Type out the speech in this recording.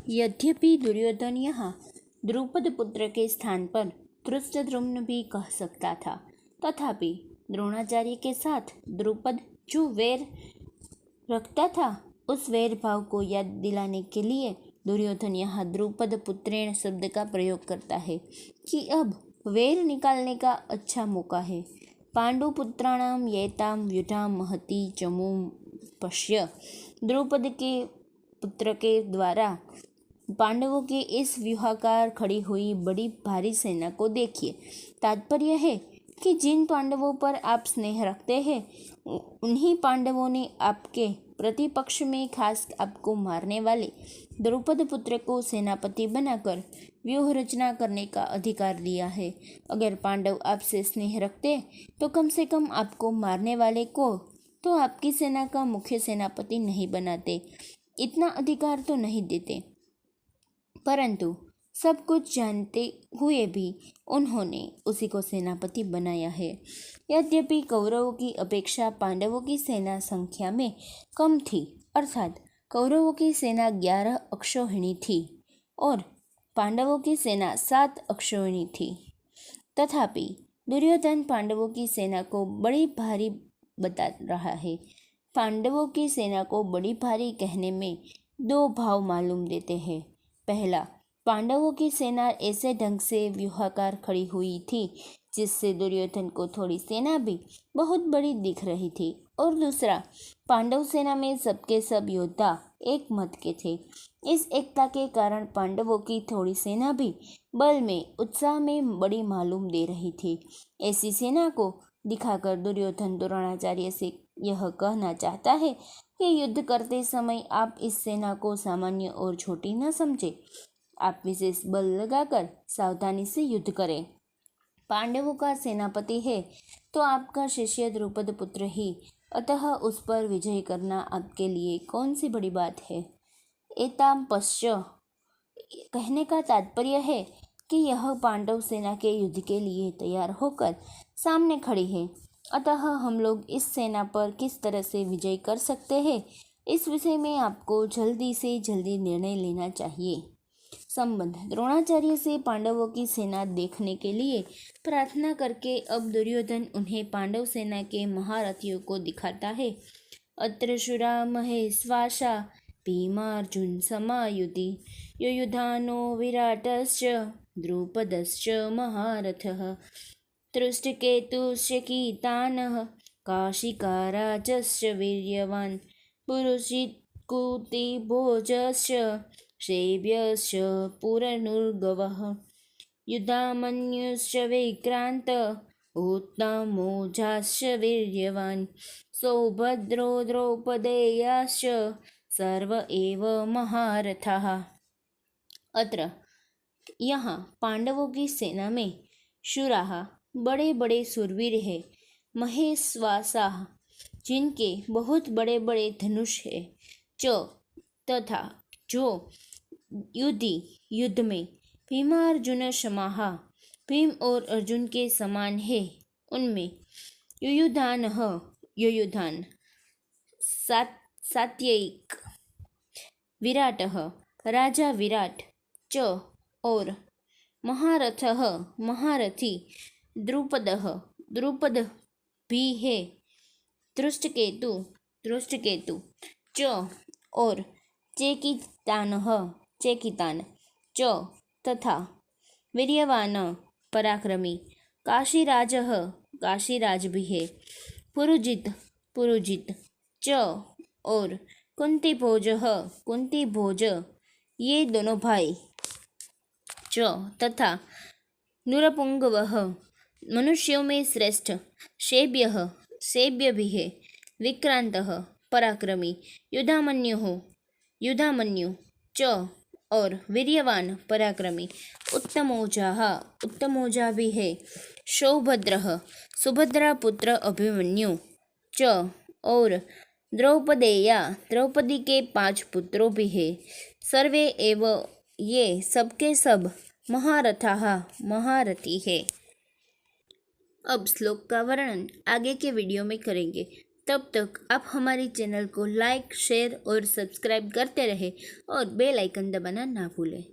यद्यपि दुर्योधन यहाँ द्रुपद पुत्र के स्थान पर धृष्टद्युम्न भी कह सकता था, तथापि द्रोणाचार्य के साथ द्रुपद जो वैर रखता था, उस वैर भाव को याद दिलाने के लिए दुर्योधन यहाँ द्रुपद पुत्रेण शब्द का प्रयोग करता है कि अब वैर निकालने का अच्छा मौका है। पांडुपुत्राणाम येताम व्युधाम महती चमूम पश्य। द्रुपद के पुत्र के द्वारा पांडवों के इस व्यूहाकार खड़ी हुई बड़ी भारी सेना को देखिए। तात्पर्य है कि जिन पांडवों पर आप स्नेह रखते हैं, उन्हीं पांडवों ने आपके प्रतिपक्ष में खास आपको मारने वाले द्रुपद पुत्र को सेनापति बनाकर व्यूह रचना करने का अधिकार दिया है। अगर पांडव आपसे स्नेह रखते तो कम से कम आपको मारने वाले को तो आपकी सेना का मुख्य सेनापति नहीं बनाते, इतना अधिकार तो नहीं देते। परंतु सब कुछ जानते हुए भी उन्होंने उसी को सेनापति बनाया है। यद्यपि कौरवों की अपेक्षा पांडवों की सेना संख्या में कम थी, अर्थात कौरवों की सेना 11 अक्षौहिणी थी और पांडवों की सेना 7 अक्षौहिणी थी, तथापि दुर्योधन पांडवों की सेना को बड़ी भारी बता रहा है। पांडवों की सेना को बड़ी भारी कहने में दो भाव मालूम देते हैं। पहला, पांडवों की सेना ऐसे ढंग से व्यूहाकार खड़ी हुई थी जिससे दुर्योधन को थोड़ी सेना भी बहुत बड़ी दिख रही थी, और दूसरा, पांडव सेना में सबके सब योद्धा एक मत के थे। इस एकता के कारण पांडवों की थोड़ी सेना भी बल में उत्साह में बड़ी मालूम दे रही थी। ऐसी सेना को दिखाकर दुर्योधन द्रोणाचार्य से यह कहना चाहता है कि युद्ध करते समय आप इस सेना को सामान्य और छोटी न समझे, आप विशेष बल लगाकर सावधानी से युद्ध करें। पांडवों का सेनापति है तो आपका शिष्य द्रुपद पुत्र ही, अतः उस पर विजय करना आपके लिए कौन सी बड़ी बात है। एताम पश्य कहने का तात्पर्य है कि यह पांडव सेना के युद्ध के लिए तैयार होकर सामने खड़ी है, अतः हम लोग इस सेना पर किस तरह से विजय कर सकते हैं, इस विषय में आपको जल्दी से जल्दी निर्णय लेना चाहिए। संबंध, द्रोणाचार्य से पांडवों की सेना देखने के लिए प्रार्थना करके अब दुर्योधन उन्हें पांडव सेना के महारथियों को दिखाता है। अत्र शूरा महेश्वासा भीमार्जुन समायुति युयुधानो विराटश्च द्रुपदश्च महारथः तृष्टकेतुश्च कीतानः काशिकाराजश्च वीर्यवान् पुरुषित् कुतिभोजश्च शैब्यश्च पुरनुर्गवः युधामन्युश्च विक्रान्त उत्तमोजाश्च वीर्यवान् सौभद्रो द्रौपदेयाश्च सर्व एव महारथाः। अत्र यहाँ पांडवों की सेना में शूराः बड़े बड़े सूरवीर हैं, महेश्वासाः जिनके बहुत बड़े बड़े धनुष है, च तथा जो युद्ध में भीमार्जुन समाः भीम और अर्जुन के समान है, उनमें युयुधान सात्ययिक विराटः राजा विराट, च और महारथः महारथी द्रुपद भी है, धृष्टकेतु च और चेकितान च तथा वीर्यवान पराक्रमी काशीराज भी है, पुरुजित च और कुंती भोज ये दोनों भाई, च तथा नृपुंगवः मनुष्यों में श्रेष्ठ, शैब्य भी है, विक्रांतः पराक्रमी, युधामन्यु च और वीर्यवान पराक्रमी, उत्तमोजा भी है, सुभद्रा पुत्र अभिमन्यु च और द्रौपदी के 5 पुत्रों भी है, सर्वे एव ये सबके सब महारथाः महारथी है। अब श्लोक का वर्णन आगे के वीडियो में करेंगे। तब तक आप हमारी चैनल को लाइक, शेयर और सब्सक्राइब करते रहें और बेल आइकन दबाना ना भूलें।